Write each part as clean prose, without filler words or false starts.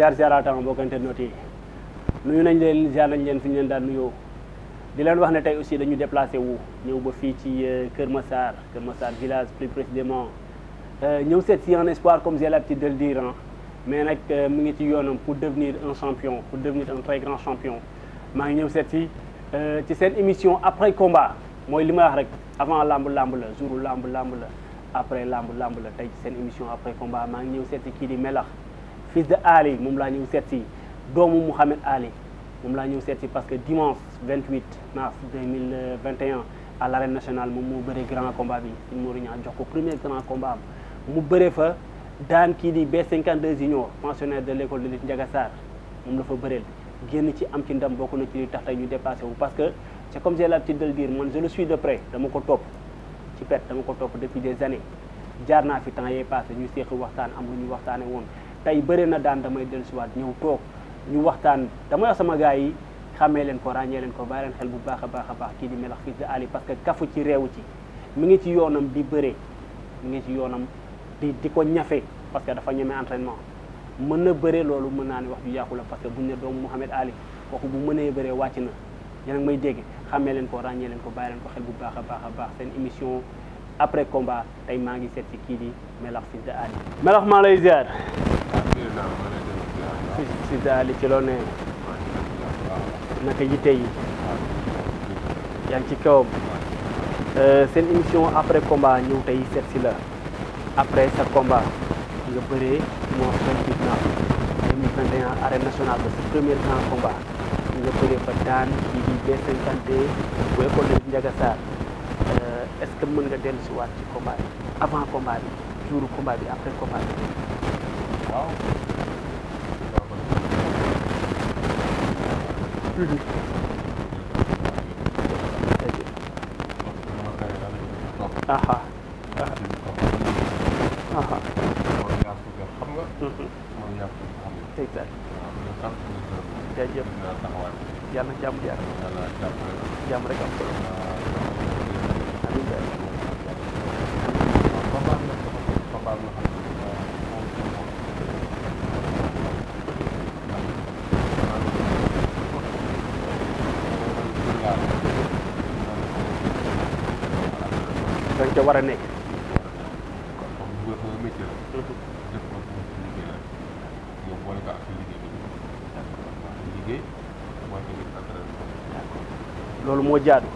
ziaraatan mbokk internet yi nuyu nañ leen ziar nañ leen fi ñu leen daan nuyoo di leen wax ne tey aussi dañu déplacé wu ñëw ba fii ci Kër Massar village plus précisément ñëw seet si un espoir comme j'ai l'habitude de le dire mais nag mu ngi ci yoonam pour devenir un champion pour devenir un très grand champion maa ngi ñëw seet si ci seen émission après combat mooy li ma wax rek avant lamb la jour lamb la après lamb la tey ci seen émission après combat maa ngi ñëw seet si kii di Melax fils de Ali moom laa ñëw seet si doomu Mouhamed Ali moom laa ñëw seet si parce que dimanche 28 mars 2021 à l'arène nationale moom moo bëree grand combat bi Serigne Modou Niang jox ko premier grand combat am mu bëree fa daan kii di B52 junior pensionnaire de l'école de lutte Ndiaga Sarr moom la fa bëreel génn ci am ci ndam bokk na ci li tax tey ñu déplacé wu parce que c'est comme j'ai l'habitude de le dire man je le suis de près dama ko topp ci pet dama ko topp depuis des années jaar naa fi temps yee passé ñu seeqi waxtaan am lu ñu waxtaane woon tey bëri na daan damay dellusiwaat ñëw toog ñu waxtaan damay wax sama gars yi xàmmee leen ko ràññee leen ko bàyyi leen xel bu baax a baax kii di Melax fils de Ali parce que kafu ci réewu ci mi ngi ci yoonam di bëree mi ngi ci yoonam di ko ñafe parce que dafa ñeme entraînement mën na bëree loolu mën naa ne wax ju yàqu la parce que buñ ne doomu Mouhamed Ali kooku bu mënee bëree wàcc na yéen a ngi may dégg xàmmee leen ko ràññee leen ko bàyyi leen ko xel bu baax a baax seen émission après combat tey maa ngi seet ci kii di Melax fils de Ali Melax maa lay ziar fils de Ali ci loo ne naka yitte yi yaa ngi ci kawam seen émission après combat ñëw tey seet si la après sa combat nga bëree moo 28 mars 2021 arène nationale ba sa premier grand combat nga bëree fa daan kii di B52 bu école de Ndiaga Sarr est-ce que mën nga dellu si waat ci combat bi avant combat bi jour combat bi après combat bi waaw aha exact jaajëf yàlla na jàmm jàmm rek am solo dañ ca war a nekk loolu moo jaadu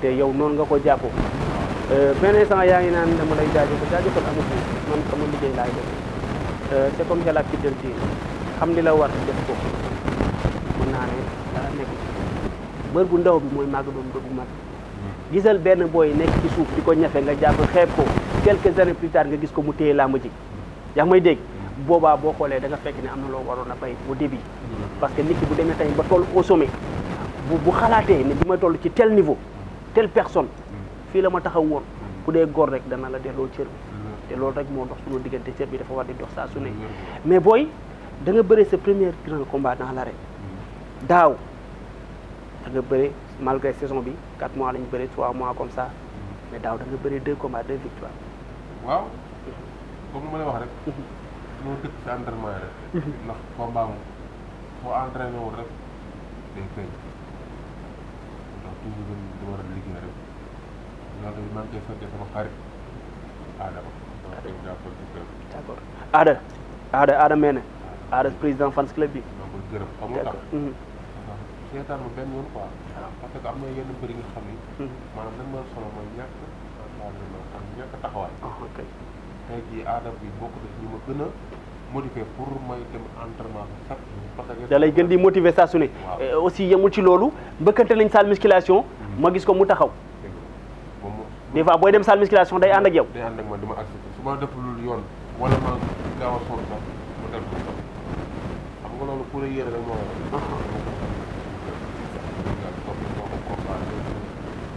te yow noonu nga ko jàppoo benn instant yaa ngi naan dama lay jaajëfal amu fi man sama liggéey laay def c'est comme j'ai l'habitude de le dire xam ni la war def ko mën naa ne dara nekk bër bu ndaw bi mooy màgg doon bër bu mag gisal benn booy nekk ci suuf di ko ñafe nga jàpp xeeb ko quelques années plus tard nga gis ko mu téye làmb ji yaa ngi may dégg boobaa boo xoolee da nga fekk ne am na loo waroon a bay au début parce que nit ki bu demee tey ba toll au sommet bu xalaatee ne bi ma toll ci tel niveau telle personne fii la ma taxaw woon bu dee góor rek dana la delloo cër bi te loolu rek moo dox suñu diggante cër bi dafa war di dox saa su ne mais booy da nga bëre sa premier grand combat dans l'arène daaw da nga bëre malgré saison bi 4 mois lañu bëre 3 mois comme ça mais daaw da nga bëre 2 combats 2 victoires waaw comme ni ma lay wax rek moo dëkk ci entraînement yi rek ndax combat moom boo entraîné wul rek day feeñ ndax toujours di war a liggéey rek loolu tamit maa ngi koy fekkee sama xarit Adama d'accord Ada mene Ada président fans club bi maa ngi koy gërëm xam nga tax seetaan ma benn yoon quoi parce que am na yenn mbir yi nga xam ni maanaam dañ ma solo mooy ñàkk am ñàkk taxawaay tey jii Ada bi bokk na ñu ma gën a motivé pour may dem entraînement chaque jour parce que da lay gën di motiver saa su ne aussi yemul ci loolu mbëkkante nañ salle musculation ma gis ko mu taxaw des fois booy dem salle musculation day ànd ak yow day ànd ak man dama accepté su ma def lu yoon wala ma gaaw a sonn sax mu dem ko xam nga loolu pour yére rek moo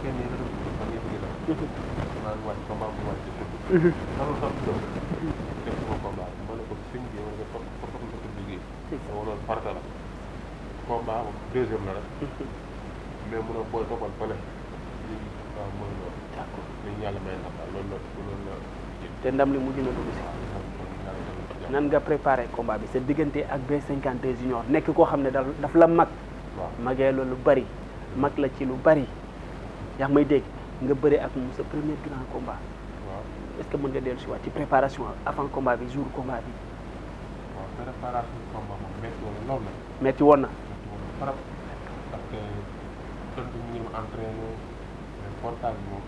kenn yéen a def man yëpp gi la maa ngi wàcc combat bu wàcc xamul sax def sama combat ma ne ko sëñ bi nga ko liggéey dama loolu farata la combat moom deuxième la rek mais mun a booy toppal fële léegi waaw mooy loolu d'accord léegi yàlla may na daal loolu la te ndam li mujj na dugg si nan nga préparé combat bi sa diggante ak B52 junior nekk koo xam ne daf la mag. waaw magee la lu bari mag la ci lu bari yaa ngi may dégg nga bëri ak moom sa premier grand combat. waaw est-ce que mën nga dellu si waat ci préparation avant combat bi jour combat bi. waaw préparation combat moom métti woon na lool la. metti woon na. métti woon na trop parce que tontu ñu ngi doon entraîné mais portage bi moom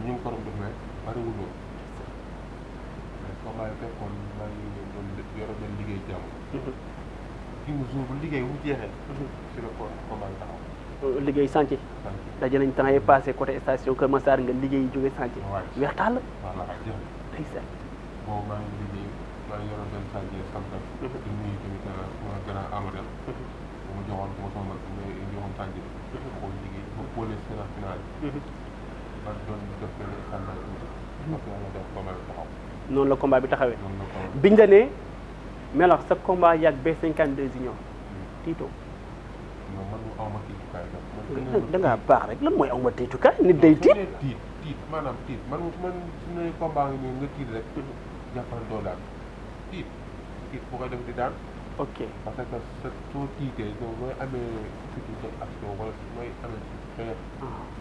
ñu ngi ko doon def mais bariwul woon mais combat yi fekkoon maa ngi doon yore benn liggéey jàmm. kii mu jour bu liggéey bu jeexee. si la combat bi taxaw. liggéey chantier. daje nañ temps yi passé côté station Kër Massar nga liggéey jóge chantier. weex tàll. voilà jeex na. ndeysaan. boobu maa ngi liggéey maa ngi yoroon benn chantier santam. di nuyu tamit suma grand Amadou. bu ma joxoon bu ma sama joxoon chantier bi. ma ko liggéey ba boole séance finale bi. ba doon def benn xànnaay tuuti. parce que yàlla def combat bi taxaw. noonu la combat bi taxawee. noonu la combat biñ la ne melax sa combat yàgg B52 junior tiito. non man mu aw ma tiitukaay sax. da ngaa baax rek lan mooy aw ma tiitukaay nit day tiit. tiit maanaam tiit man su ne combat ngi nii nga tiit rek. jàppal doo daan tiit bu koy def di daan. ok parce que soo tiitee yow nooy amee fitu def action wala nooy amee xeex.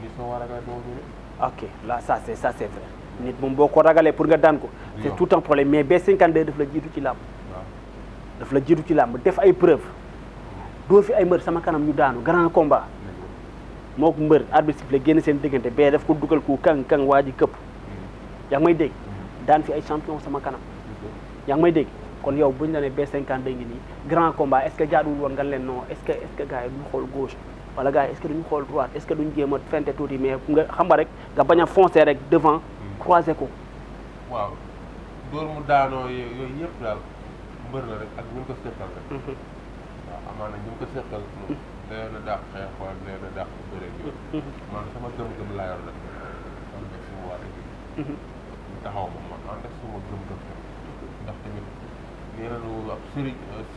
ni soo war a doo ñu ne. ok là ça c'est vrai nit moom boo ko ragalee pour nga daan ko. c'est tout un problème mais B52 daf la jiitu ci làmb. waaw daf la jiitu ci làmb def ay preuve doo fi ay mbër sama kanam ñu daanu grand combat. moo ko mbër arbitre sifflé génn seen diggante bee daf ko dugal ku kang waa ji këpp. yaa ngi may dégg daan fi ay champion sama kanam. yaa ngi may dégg kon yow buñ la ne B52 ngi nii grand combat est-ce que jaaduwul woon nga leen non est-ce que gars yi duñu xool gauche wala gars yi est-ce que duñu xool droite est-ce que duñu jéem a fente tuuti mais nga xam nga rek nga bañ a foncer rek devant croiser ko. waaw dóor mu daanoo yooyu yëpp daal mbër la rek ak ñu ko seqal rek. waaw amaana ñu ko seqal moom dayoon na dàq xeex wala dayoon na dàq bëre yooyu. man sama gëm-gëm laa yor rek man rek suma waa équipe. ñu taxaw ma man ànd ak suma gëm-gëm ndax tamit nee nañu ab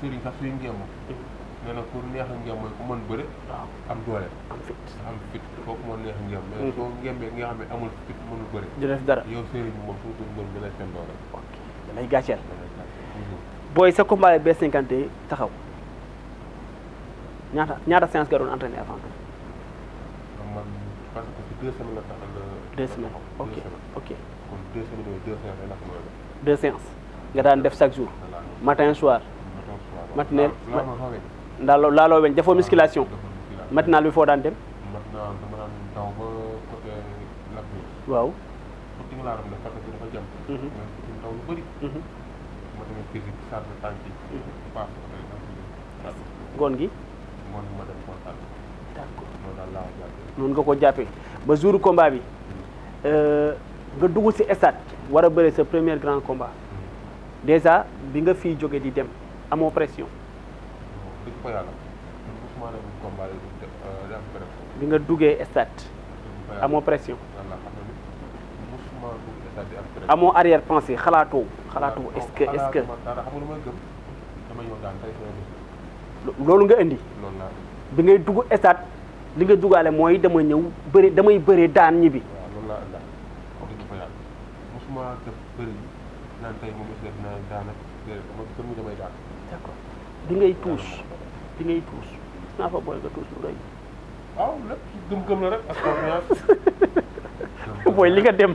sëriñ sax suy ngéem nee na pour neex a ngéem mooy ku mën bëre. waaw am doole. am fit kooku moo neex a ngéem. mais soo ngéembee nga xam ne amul fit mënul bëre. di def dara yow sëriñ bi moom surtout mbër mi lay seen doole. ok da lay gàcceel. booy sa combat B52 taxaw ñaata séance nga doon entraîné avant. man parce que ci 2 semaines la tax la. 2 semaines ok ok. kon 2 semaines yooyu 2 séances la mooy la. 2 séances nga daan def chaque jour. matin soir. matinée laaloo weñ defoo musculation. matinal bi foo daan dem. matinal dama daan daw ba côté Lac bi. waaw. foofu laa doon def parce que dafa jëm. mais ci ndaw lu bëri. ma demee physique charge tànk yi. paas ngoon gi. ngoon gi ma dem kontaan. d'accord noonu daal laa jàppee. noonu nga ko jàppee ba jour combat bi nga dugg ci stade war a bëre sa premier grand combat déjà bi nga fii jóge di dem amoo pression. dëgg fa yàlla man mosuma dem combat di am pression. bi nga duggee stade amoo pression. yàlla xam na ni mosuma dugg stade di am pression. amoo arrière pensée xalaatoo est-ce que dara xam nga lu may gëm dama ñëw daan tey sama bés. loolu nga indi. loolu laa bi ngay dugg stade li nga duggaale mooy dama ñëw bëri damay bëree daan ñibbi. waaw loolu laa indi dëgg fa yàlla mosuma def bëri naan tey moom it def naa daan ak déedéet ma gëm ni damay daan. d'accord bi ngay tuus gis naa fa booy nga tuus lu rëy. waaw lépp gëm-gëm la rek ak confiance. booy li nga dem.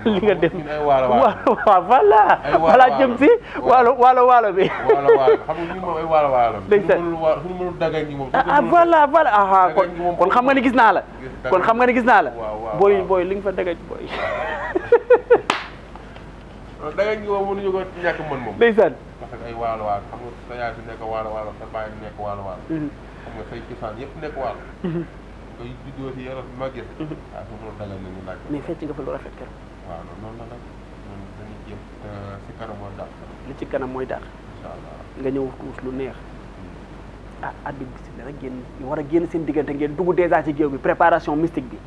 li nga dem waaw voilà jëm si waalo bi. xam nga ñu moom ay waalo. suñu mënul dagga ñi moom. voilà kon xam nga ni gis naa la. booy li nga fa dagga booy. dagga ñi moom mënuñu ko ñàkk mën moom. ndeysaan. parce que ay waalo xam nga sa yaay si nekk waalo sa baay nekk waalo. xam nga say cosaan yëpp nekk waalo. ngay juddoo si yàlla màggee. waaw su ma dagal nañu laaj. mais fecc nga fa lu rafet keroog. waaw noonu la nag ñun dañuy jéem si kanam mooy daax. li ci kanam mooy daax. incha allah nga ñëw tuus lu neex. at bi gis nga rek ñu war a génn seen diggante ngeen dugg déjà ci géew bi préparation mystique bi.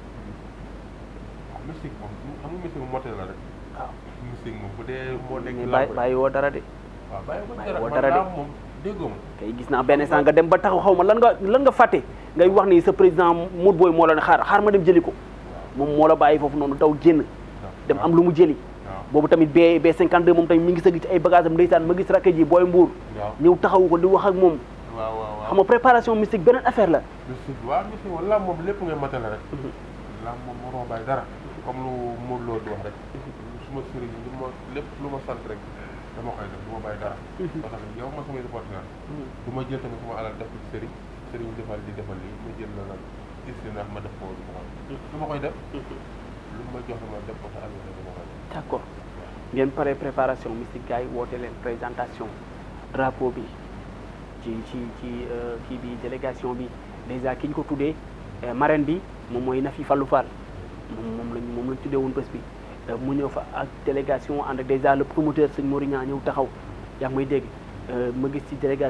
waaw mystique moom xam nga mystique moom motel la rek. waaw mystique moom bu dee moo nekk. bàyyi woo dara de. waaw bàyyi woo dara de moom déggoo ma. kay gis naa benn instant nga dem ba taxaw xaw ma lan nga fàtte ngay wax ni sa président Modou Boy moo la ne xaar ma dem jëli ko moom moo la bàyyi foofu noonu daw génn dem am lu mu jëli boobu tamit B52 moom tamit mi ngi sëgg ci ay bagages am ndeysaan ma gis rakk ji booy mbuur ñëw taxawu ko di wax ak moom xam nga préparation mystique beneen affaire la mystique waaw mystique wala moom lépp ngay matale rek la moom waroo bàyyi dara comme lu Modou Lo di wax rek suma sëriñ lu ma lépp lu ma sant rek dama koy def du ma bàyyi dara parce que yow ma samay reporté nga du ma jël tamit suma alal def ko ci sëriñ defal lii ma jël la nag gis ndax ma def ko du ma koy def lu ma jox ma def ko sa alal dama koy def d'accord ngeen pare préparation mystique gars yi woote leen présentation drapeau bi ci kii bi délégation bi déjà ki ñu ko tuddee marraine bi moom mooy Nafi Fallou Fall moom lañ tuddee woon bés bi mu ñëw fa ak délégation ànd ak déjà le promoteur sëñ Moriña ñëw taxaw yaa ngi may dégg ma gis ci délégation